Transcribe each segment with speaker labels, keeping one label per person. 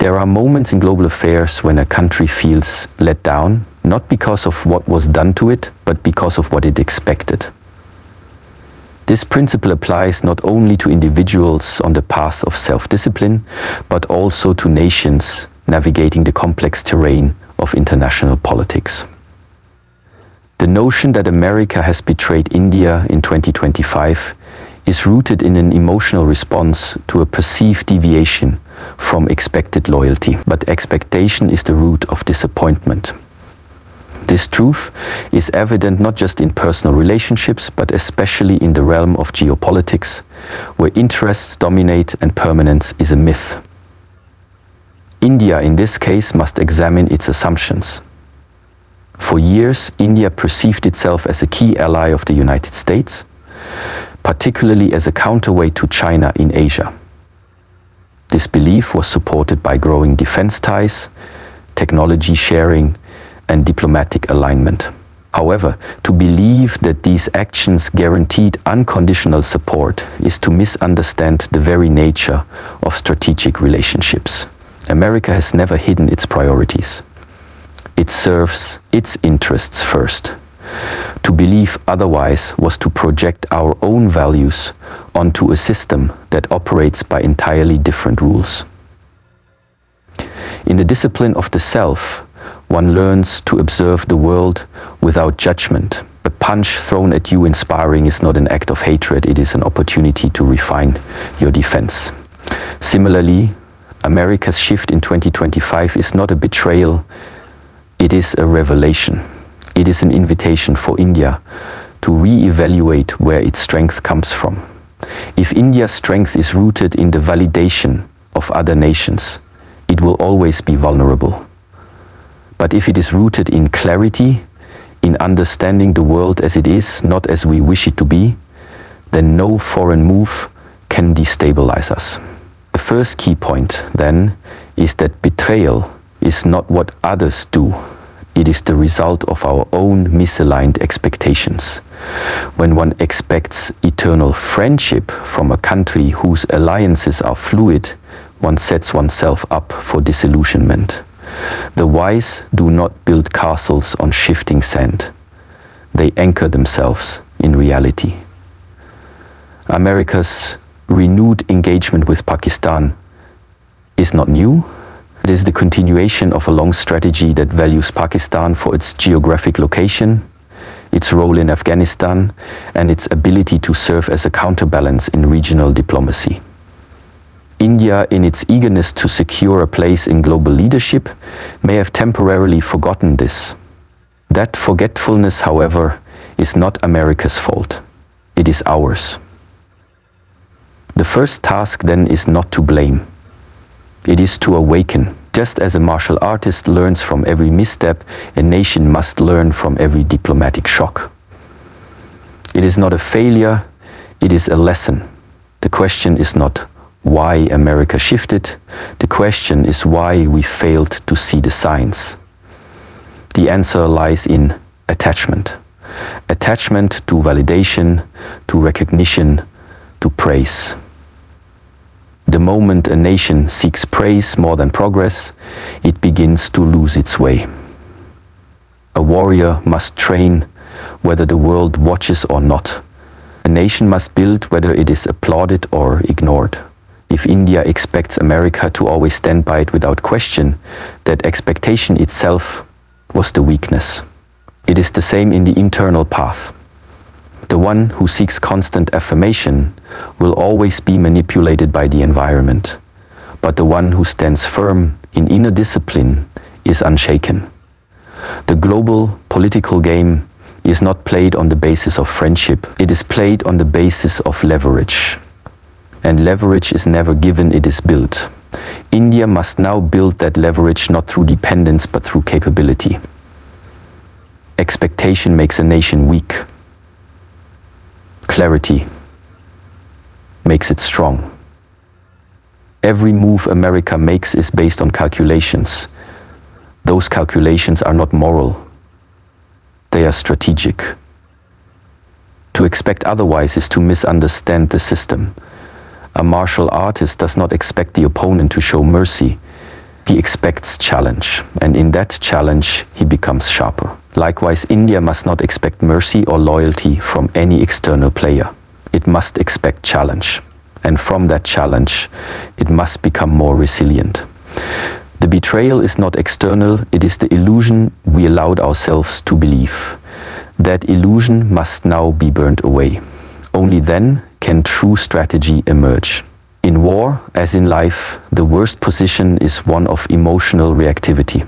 Speaker 1: There are moments in global affairs when a country feels let down, not because of what was done to it, but because of what it expected. This principle applies not only to individuals on the path of self-discipline, but also to nations navigating the complex terrain of international politics. The notion that America has betrayed India in 2025 is rooted in an emotional response to a perceived deviation from expected loyalty, but expectation is the root of disappointment. This truth is evident not just in personal relationships, but especially in the realm of geopolitics, where interests dominate and permanence is a myth. India, in this case, must examine its assumptions. For years, India perceived itself as a key ally of the United States, particularly as a counterweight to China in Asia. This belief was supported by growing defense ties, technology sharing, and diplomatic alignment. However, to believe that these actions guaranteed unconditional support is to misunderstand the very nature of strategic relationships. America has never hidden its priorities. It serves its interests first. To believe otherwise was to project our own values onto a system that operates by entirely different rules. In the discipline of the self, one learns to observe the world without judgment. A punch thrown at you in sparring is not an act of hatred, it is an opportunity to refine your defense. Similarly, America's shift in 2025 is not a betrayal, it is a revelation. It is an invitation for India to re-evaluate where its strength comes from. If India's strength is rooted in the validation of other nations, it will always be vulnerable. But if it is rooted in clarity, in understanding the world as it is, not as we wish it to be, then no foreign move can destabilize us. The first key point, then, is that betrayal is not what others do. It is the result of our own misaligned expectations. When one expects eternal friendship from a country whose alliances are fluid, one sets oneself up for disillusionment. The wise do not build castles on shifting sand. They anchor themselves in reality. America's renewed engagement with Pakistan is not new. It is the continuation of a long strategy that values Pakistan for its geographic location, its role in Afghanistan, and its ability to serve as a counterbalance in regional diplomacy. India, in its eagerness to secure a place in global leadership, may have temporarily forgotten this. That forgetfulness, however, is not America's fault. It is ours. The first task, then, is not to blame. It is to awaken. Just as a martial artist learns from every misstep, a nation must learn from every diplomatic shock. It is not a failure, it is a lesson. The question is not why America shifted, the question is why we failed to see the signs. The answer lies in attachment. Attachment to validation, to recognition, to praise. The moment a nation seeks praise more than progress, it begins to lose its way. A warrior must train whether the world watches or not. A nation must build whether it is applauded or ignored. If India expects America to always stand by it without question, that expectation itself was the weakness. It is the same in the internal path. The one who seeks constant affirmation will always be manipulated by the environment, but the one who stands firm in inner discipline is unshaken. The global political game is not played on the basis of friendship, it is played on the basis of leverage. And leverage is never given, it is built. India must now build that leverage not through dependence but through capability. Expectation makes a nation weak. Clarity makes it strong. Every move America makes is based on calculations. Those calculations are not moral. They are strategic. To expect otherwise is to misunderstand the system. A martial artist does not expect the opponent to show mercy. He expects challenge, and in that challenge he becomes sharper. Likewise, India must not expect mercy or loyalty from any external player. It must expect challenge, and from that challenge it must become more resilient. The betrayal is not external, it is the illusion we allowed ourselves to believe. That illusion must now be burnt away. Only then can true strategy emerge. In war, as in life, the worst position is one of emotional reactivity.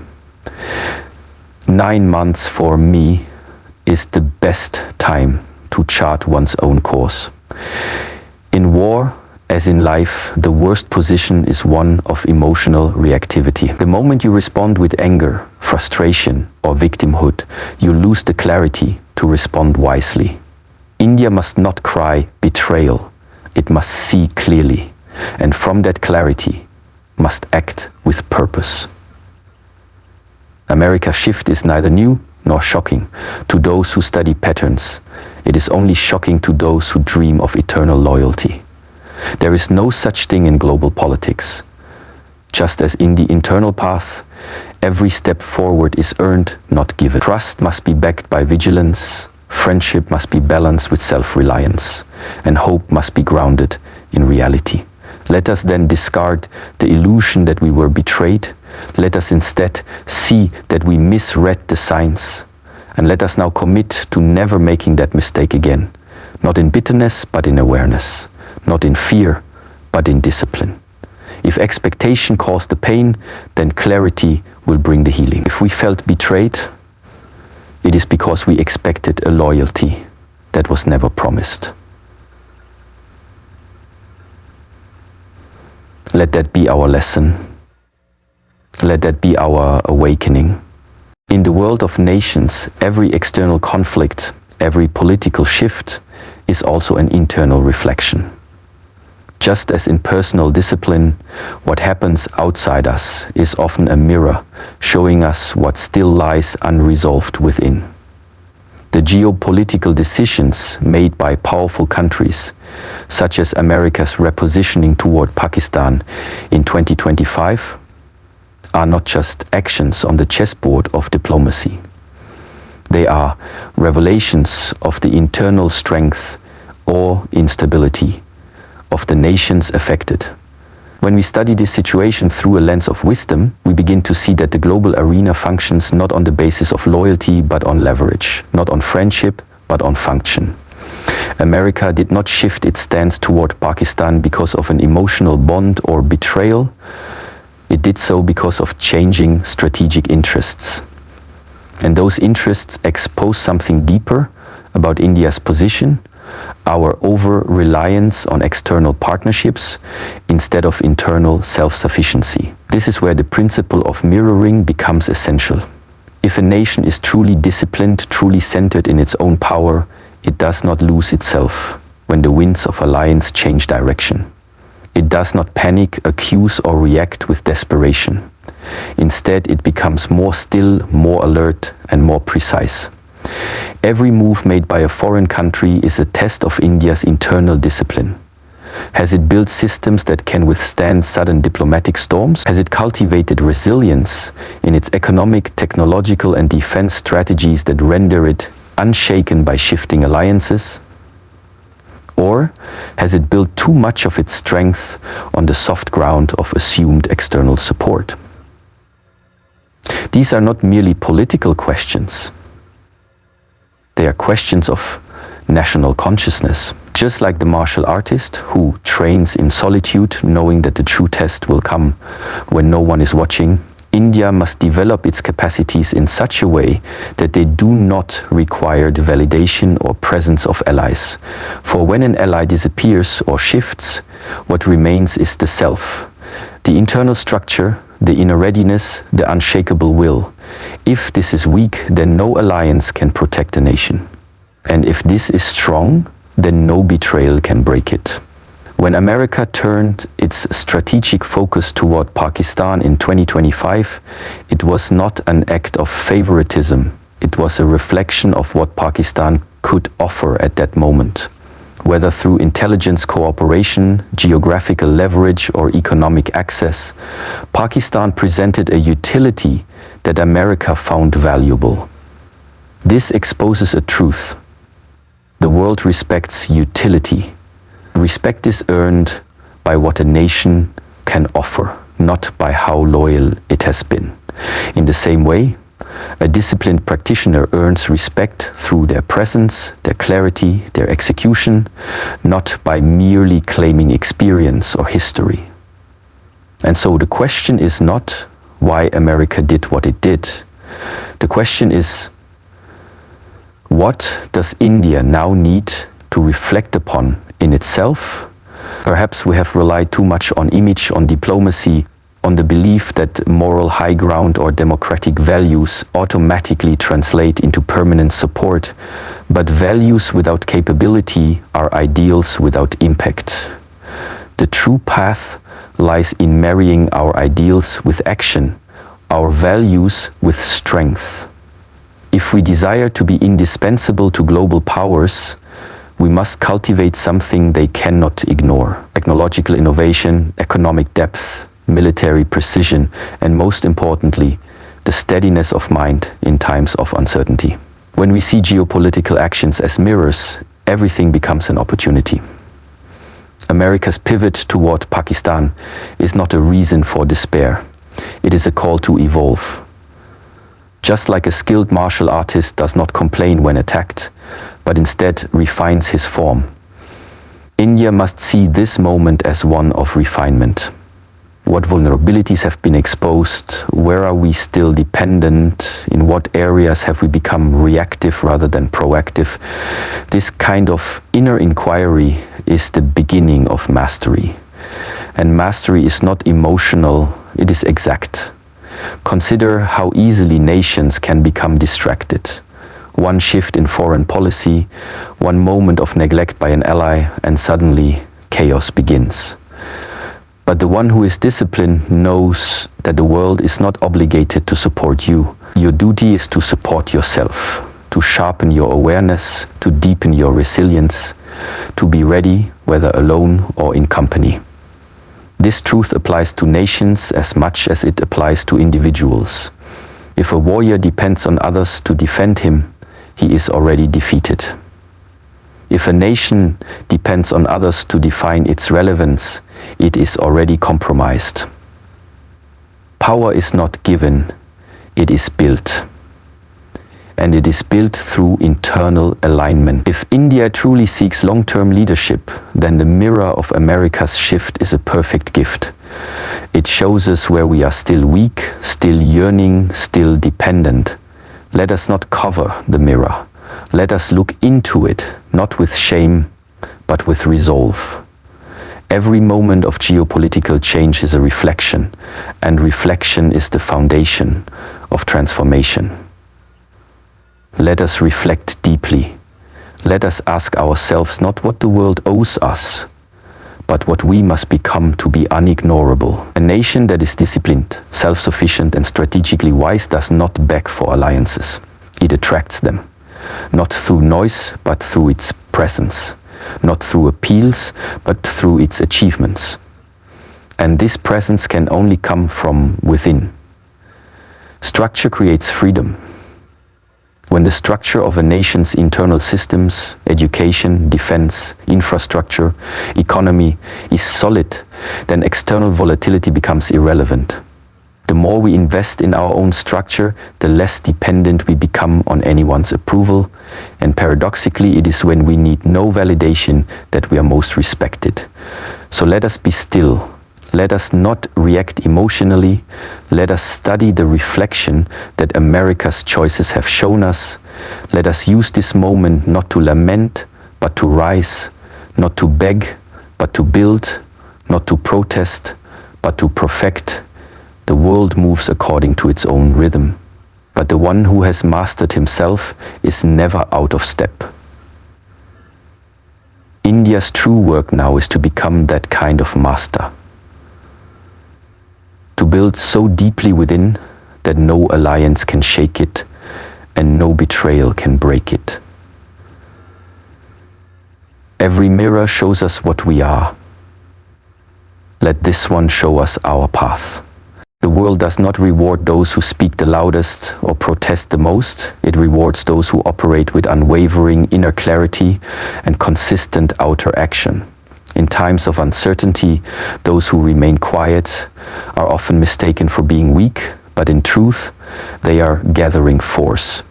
Speaker 1: 9 months for me is the best time to chart one's own course. In war, as in life, the worst position is one of emotional reactivity. The moment you respond with anger, frustration, or victimhood, you lose the clarity to respond wisely. India must not cry betrayal, it must see clearly, and from that clarity must act with purpose. America's shift is neither new nor shocking to those who study patterns. It is only shocking to those who dream of eternal loyalty. There is no such thing in global politics. Just as in the internal path, every step forward is earned, not given. Trust must be backed by vigilance, friendship must be balanced with self-reliance, and hope must be grounded in reality. Let us then discard the illusion that we were betrayed. Let us instead see that we misread the signs, and let us now commit to never making that mistake again, not in bitterness but in awareness, not in fear but in discipline. If expectation caused the pain, then clarity will bring the healing. If we felt betrayed, it is because we expected a loyalty that was never promised. Let that be our lesson. Let that be our awakening. In the world of nations, every external conflict, every political shift is also an internal reflection. Just as in personal discipline, what happens outside us is often a mirror showing us what still lies unresolved within. The geopolitical decisions made by powerful countries, such as America's repositioning toward Pakistan in 2025, are not just actions on the chessboard of diplomacy. They are revelations of the internal strength or instability of the nations affected. When we study this situation through a lens of wisdom, we begin to see that the global arena functions not on the basis of loyalty but on leverage, not on friendship but on function. America did not shift its stance toward Pakistan because of an emotional bond or betrayal. It did so because of changing strategic interests. And those interests expose something deeper about India's position, our over-reliance on external partnerships instead of internal self-sufficiency. This is where the principle of mirroring becomes essential. If a nation is truly disciplined, truly centered in its own power, it does not lose itself when the winds of alliance change direction. It does not panic, accuse, or react with desperation. Instead, it becomes more still, more alert, and more precise. Every move made by a foreign country is a test of India's internal discipline. Has it built systems that can withstand sudden diplomatic storms? Has it cultivated resilience in its economic, technological, and defense strategies that render it unshaken by shifting alliances? Or has it built too much of its strength on the soft ground of assumed external support? These are not merely political questions. They are questions of national consciousness. Just like the martial artist who trains in solitude, knowing that the true test will come when no one is watching, India must develop its capacities in such a way that they do not require the validation or presence of allies. For when an ally disappears or shifts, what remains is the self, the internal structure, the inner readiness, the unshakable will. If this is weak, then no alliance can protect a nation. And if this is strong, then no betrayal can break it. When America turned its strategic focus toward Pakistan in 2025, it was not an act of favoritism. It was a reflection of what Pakistan could offer at that moment. Whether through intelligence cooperation, geographical leverage, or economic access, Pakistan presented a utility that America found valuable. This exposes a truth. The world respects utility. Respect is earned by what a nation can offer, not by how loyal it has been. In the same way, a disciplined practitioner earns respect through their presence, their clarity, their execution, not by merely claiming experience or history. And so the question is not why America did what it did. The question is, what does India now need to reflect upon in itself? Perhaps we have relied too much on image, on diplomacy, on the belief that moral high ground or democratic values automatically translate into permanent support, but values without capability are ideals without impact. The true path lies in marrying our ideals with action, our values with strength. If we desire to be indispensable to global powers, we must cultivate something they cannot ignore: technological innovation, economic depth, military precision, and most importantly, the steadiness of mind in times of uncertainty. When we see geopolitical actions as mirrors, everything becomes an opportunity. America's pivot toward Pakistan is not a reason for despair. It is a call to evolve. Just like a skilled martial artist does not complain when attacked, but instead refines his form, India must see this moment as one of refinement. What vulnerabilities have been exposed? Where are we still dependent? In what areas have we become reactive rather than proactive? This kind of inner inquiry is the beginning of mastery. And mastery is not emotional, it is exact. Consider how easily nations can become distracted. One shift in foreign policy, one moment of neglect by an ally, and suddenly chaos begins. But the one who is disciplined knows that the world is not obligated to support you. Your duty is to support yourself, to sharpen your awareness, to deepen your resilience, to be ready, whether alone or in company. This truth applies to nations as much as it applies to individuals. If a warrior depends on others to defend him, he is already defeated. If a nation depends on others to define its relevance, it is already compromised. Power is not given, it is built. And it is built through internal alignment. If India truly seeks long-term leadership, then the mirror of America's shift is a perfect gift. It shows us where we are still weak, still yearning, still dependent. Let us not cover the mirror. Let us look into it, not with shame, but with resolve. Every moment of geopolitical change is a reflection, and reflection is the foundation of transformation. Let us reflect deeply. Let us ask ourselves not what the world owes us, but what we must become to be unignorable. A nation that is disciplined, self-sufficient, and strategically wise does not beg for alliances. It attracts them. Not through noise, but through its presence. Not through appeals, but through its achievements. And this presence can only come from within. Structure creates freedom. When the structure of a nation's internal systems, education, defense, infrastructure, economy is solid, then external volatility becomes irrelevant. The more we invest in our own structure, the less dependent we become on anyone's approval, and paradoxically, it is when we need no validation that we are most respected. So let us be still. Let us not react emotionally. Let us study the reflection that America's choices have shown us. Let us use this moment not to lament, but to rise, not to beg, but to build, not to protest, but to perfect. The world moves according to its own rhythm, but the one who has mastered himself is never out of step. India's true work now is to become that kind of master. To build so deeply within that no alliance can shake it and no betrayal can break it. Every mirror shows us what we are. Let this one show us our path. The world does not reward those who speak the loudest or protest the most. It rewards those who operate with unwavering inner clarity and consistent outer action. In times of uncertainty, those who remain quiet are often mistaken for being weak, but in truth, they are gathering force.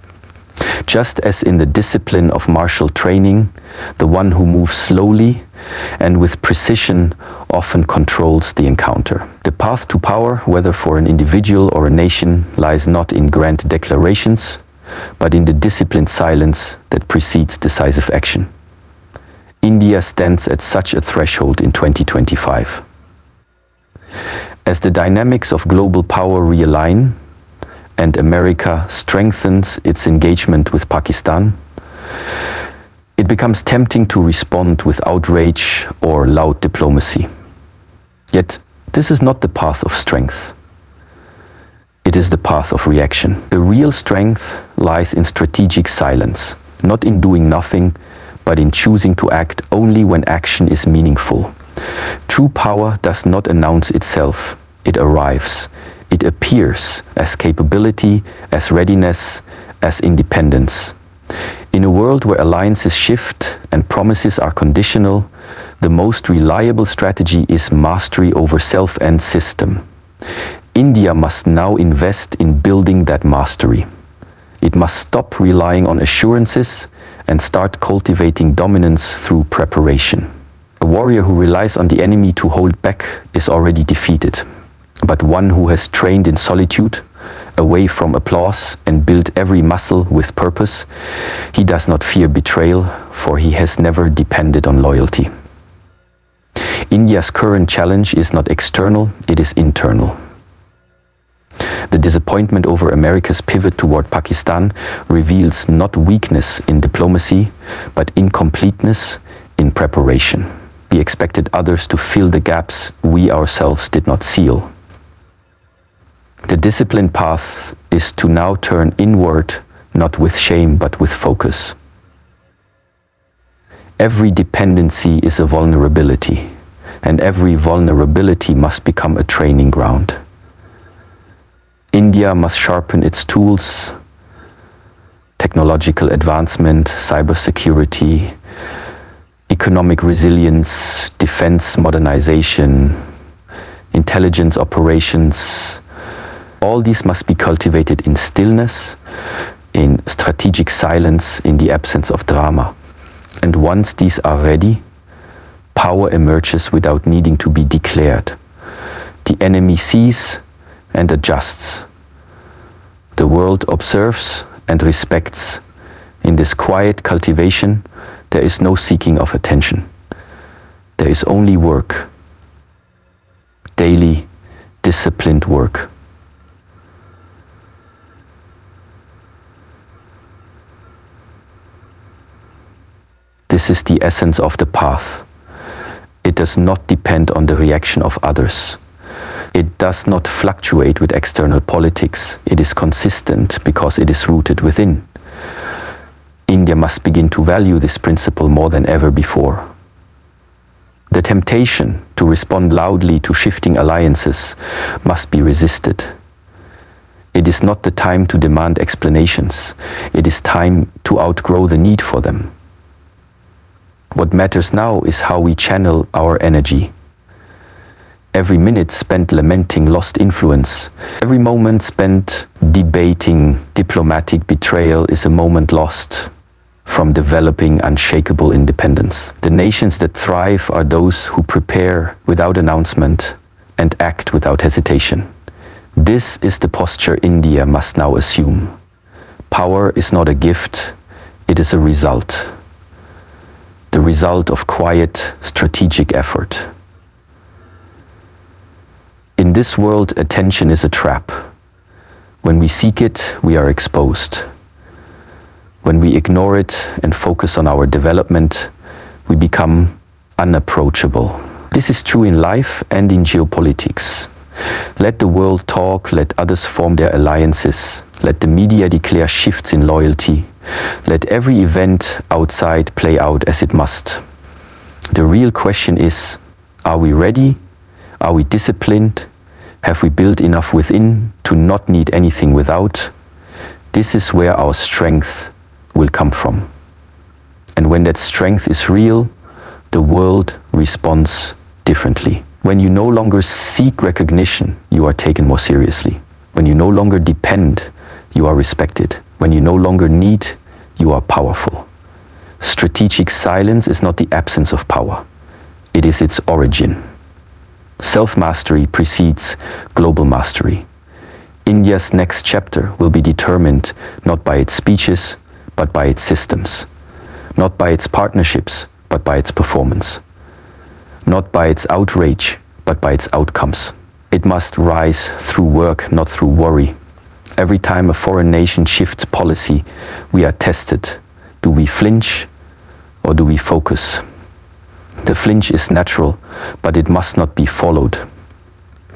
Speaker 1: Just as in the discipline of martial training, the one who moves slowly and with precision often controls the encounter. The path to power, whether for an individual or a nation, lies not in grand declarations, but in the disciplined silence that precedes decisive action. India stands at such a threshold in 2025. As the dynamics of global power realign, and America strengthens its engagement with Pakistan, it becomes tempting to respond with outrage or loud diplomacy. Yet, this is not the path of strength. It is the path of reaction. The real strength lies in strategic silence, not in doing nothing, but in choosing to act only when action is meaningful. True power does not announce itself, it arrives. It appears as capability, as readiness, as independence. In a world where alliances shift and promises are conditional, the most reliable strategy is mastery over self and system. India must now invest in building that mastery. It must stop relying on assurances and start cultivating dominance through preparation. A warrior who relies on the enemy to hold back is already defeated. But one who has trained in solitude, away from applause, and built every muscle with purpose, he does not fear betrayal, for he has never depended on loyalty. India's current challenge is not external, it is internal. The disappointment over America's pivot toward Pakistan reveals not weakness in diplomacy, but incompleteness in preparation. We expected others to fill the gaps we ourselves did not seal. The disciplined path is to now turn inward, not with shame, but with focus. Every dependency is a vulnerability, and every vulnerability must become a training ground. India must sharpen its tools, technological advancement, cybersecurity, economic resilience, defense modernization, intelligence operations. All these must be cultivated in stillness, in strategic silence, in the absence of drama. And once these are ready, power emerges without needing to be declared. The enemy sees and adjusts. The world observes and respects. In this quiet cultivation, there is no seeking of attention. There is only work. Daily, disciplined work. This is the essence of the path. It does not depend on the reaction of others. It does not fluctuate with external politics. It is consistent because it is rooted within. India must begin to value this principle more than ever before. The temptation to respond loudly to shifting alliances must be resisted. It is not the time to demand explanations. It is time to outgrow the need for them. What matters now is how we channel our energy. Every minute spent lamenting lost influence, every moment spent debating diplomatic betrayal is a moment lost from developing unshakable independence. The nations that thrive are those who prepare without announcement and act without hesitation. This is the posture India must now assume. Power is not a gift, it is a result. The result of quiet, strategic effort. In this world, attention is a trap. When we seek it, we are exposed. When we ignore it and focus on our development, we become unapproachable. This is true in life and in geopolitics. Let the world talk, let others form their alliances, let the media declare shifts in loyalty, let every event outside play out as it must. The real question is, are we ready? Are we disciplined? Have we built enough within to not need anything without? This is where our strength will come from. And when that strength is real, the world responds differently. When you no longer seek recognition, you are taken more seriously. When you no longer depend, you are respected. When you no longer need, you are powerful. Strategic silence is not the absence of power. It is its origin. Self-mastery precedes global mastery. India's next chapter will be determined not by its speeches, but by its systems. Not by its partnerships, but by its performance. Not by its outrage, but by its outcomes. It must rise through work, not through worry. Every time a foreign nation shifts policy, we are tested. Do we flinch or do we focus? The flinch is natural, but it must not be followed.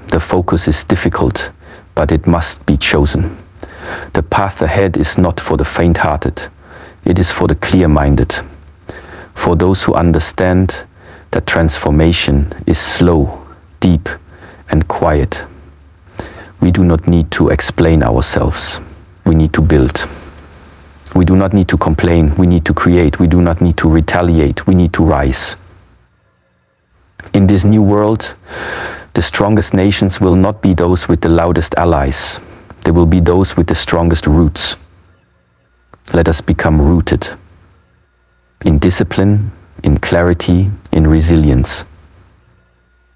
Speaker 1: The focus is difficult, but it must be chosen. The path ahead is not for the faint-hearted. It is for the clear-minded. For those who understand that transformation is slow, deep, and quiet. We do not need to explain ourselves. We need to build. We do not need to complain. We need to create. We do not need to retaliate. We need to rise. In this new world, the strongest nations will not be those with the loudest allies. They will be those with the strongest roots. Let us become rooted in discipline, in clarity, in resilience.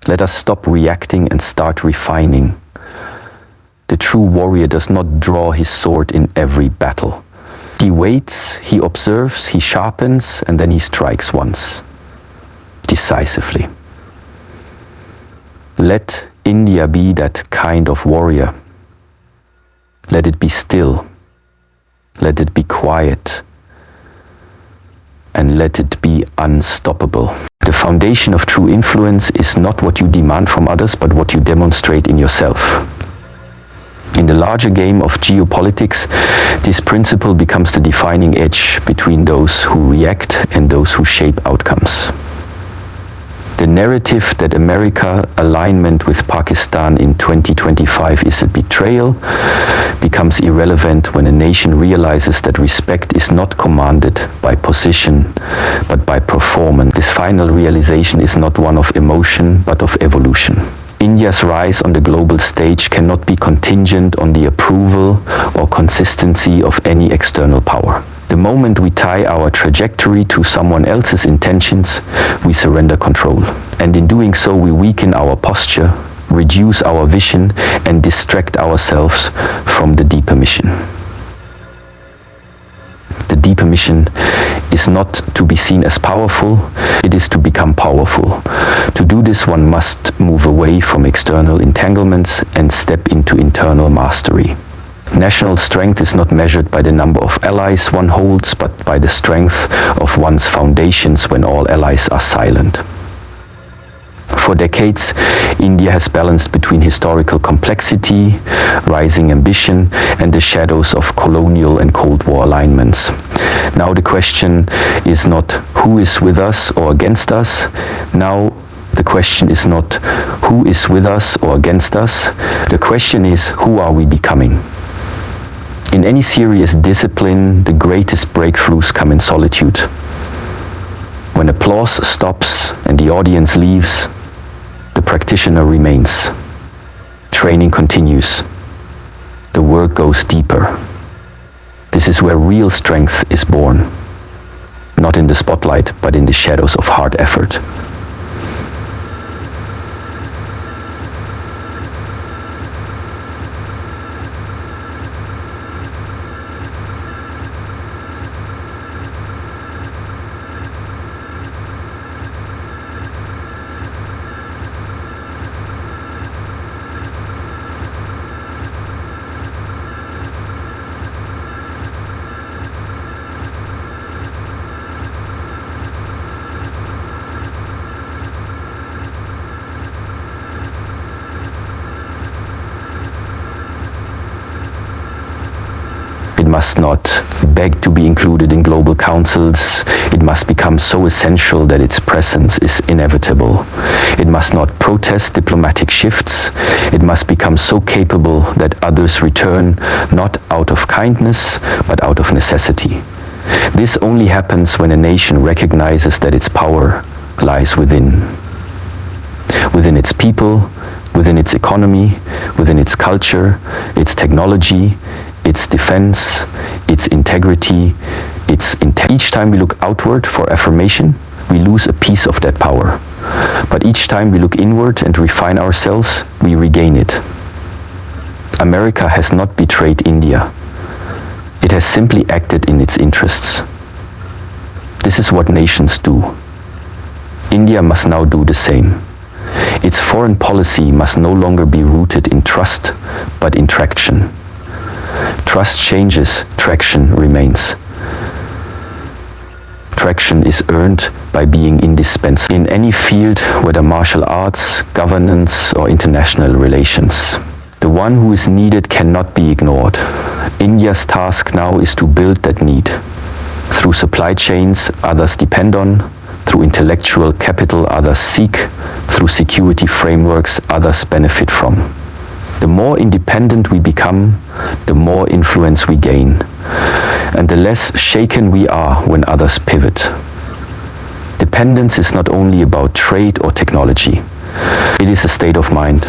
Speaker 1: Let us stop reacting and start refining. The true warrior does not draw his sword in every battle. He waits, he observes, he sharpens, and then he strikes once, decisively. Let India be that kind of warrior. Let it be still. Let it be quiet. And let it be unstoppable. The foundation of true influence is not what you demand from others, but what you demonstrate in yourself. In the larger game of geopolitics, this principle becomes the defining edge between those who react and those who shape outcomes. The narrative that America's alignment with Pakistan in 2025 is a betrayal becomes irrelevant when a nation realizes that respect is not commanded by position, but by performance. This final realization is not one of emotion, but of evolution. India's rise on the global stage cannot be contingent on the approval or consistency of any external power. The moment we tie our trajectory to someone else's intentions, we surrender control. And in doing so, we weaken our posture, reduce our vision, and distract ourselves from the deeper mission. The deeper mission is not to be seen as powerful, it is to become powerful. To do this, one must move away from external entanglements and step into internal mastery. National strength is not measured by the number of allies one holds, but by the strength of one's foundations when all allies are silent. For decades, India has balanced between historical complexity, rising ambition, and the shadows of colonial and Cold War alignments. Now the question is not who is with us or against us. Now the question is not who is with us or against us. The question is who are we becoming? In any serious discipline, the greatest breakthroughs come in solitude. When applause stops and the audience leaves, the practitioner remains. Training continues. The work goes deeper. This is where real strength is born. Not in the spotlight, but in the shadows of hard effort. must not beg to be included in global councils. It must become so essential that its presence is inevitable. It must not protest diplomatic shifts. It must become so capable that others return not out of kindness, but out of necessity. This only happens when a nation recognizes that its power lies within its people, within its economy, within its culture, its technology, its defense, its integrity, Each time we look outward for affirmation, we lose a piece of that power. But each time we look inward and refine ourselves, we regain it. America has not betrayed India. It has simply acted in its interests. This is what nations do. India must now do the same. Its foreign policy must no longer be rooted in trust, but in traction. Trust changes, traction remains. Traction is earned by being indispensable in any field, whether martial arts, governance, or international relations. The one who is needed cannot be ignored. India's task now is to build that need. Through supply chains others depend on, through intellectual capital others seek, through security frameworks others benefit from. The more independent we become, the more influence we gain, and the less shaken we are when others pivot. Dependence is not only about trade or technology. It is a state of mind.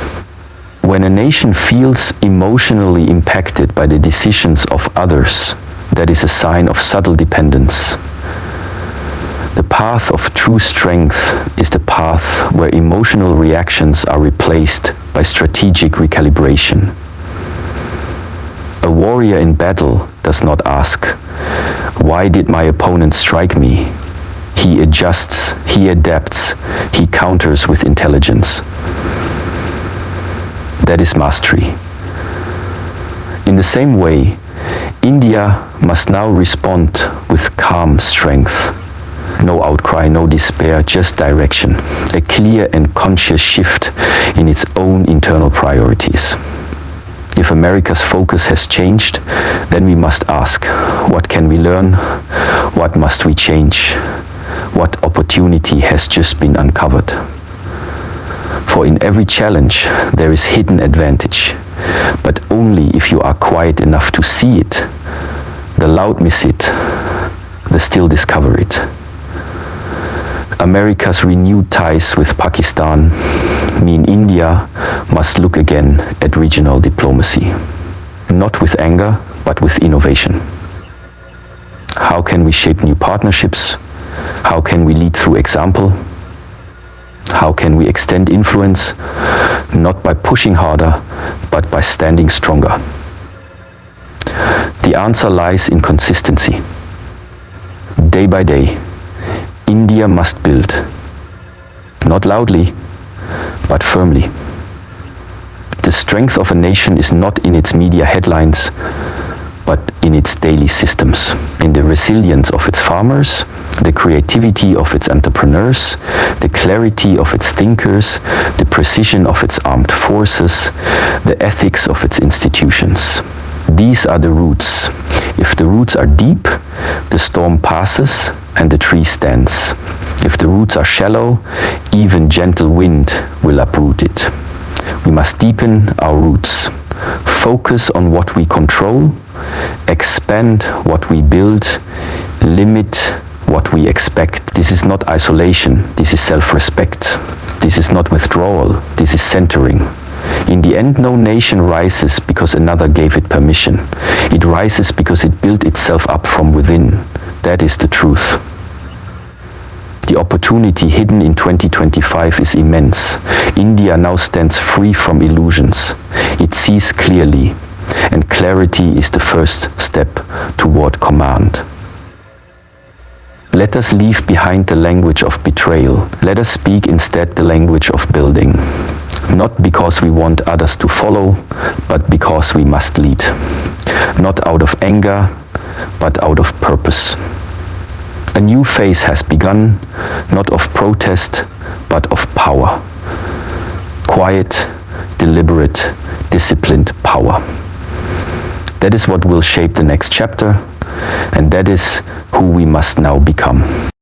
Speaker 1: When a nation feels emotionally impacted by the decisions of others, that is a sign of subtle dependence. The path of true strength is the path where emotional reactions are replaced by strategic recalibration. A warrior in battle does not ask, "Why did my opponent strike me?" He adjusts, he adapts, he counters with intelligence. That is mastery. In the same way, India must now respond with calm strength. No outcry, no despair, just direction. A clear and conscious shift in its own internal priorities. If America's focus has changed, then we must ask, what can we learn? What must we change? What opportunity has just been uncovered? For in every challenge there is hidden advantage, but only if you are quiet enough to see it. The loud miss it, the still discover it. America's renewed ties with Pakistan mean India must look again at regional diplomacy, not with anger, but with innovation. How can we shape new partnerships? How can we lead through example? How can we extend influence, not by pushing harder, but by standing stronger? The answer lies in consistency. Day by day, India must build, not loudly, but firmly. The strength of a nation is not in its media headlines, but in its daily systems, in the resilience of its farmers, the creativity of its entrepreneurs, the clarity of its thinkers, the precision of its armed forces, the ethics of its institutions. These are the roots. If the roots are deep, the storm passes and the tree stands. If the roots are shallow, even gentle wind will uproot it. We must deepen our roots, focus on what we control, expand what we build, limit what we expect. This is not isolation, this is self-respect. This is not withdrawal, this is centering. In the end, no nation rises because another gave it permission. It rises because it built itself up from within. That is the truth. The opportunity hidden in 2025 is immense. India now stands free from illusions. It sees clearly, and clarity is the first step toward command. Let us leave behind the language of betrayal. Let us speak instead the language of building. Not because we want others to follow, but because we must lead. Not out of anger, but out of purpose. A new phase has begun, not of protest, but of power. Quiet, deliberate, disciplined power. That is what will shape the next chapter, and that is who we must now become.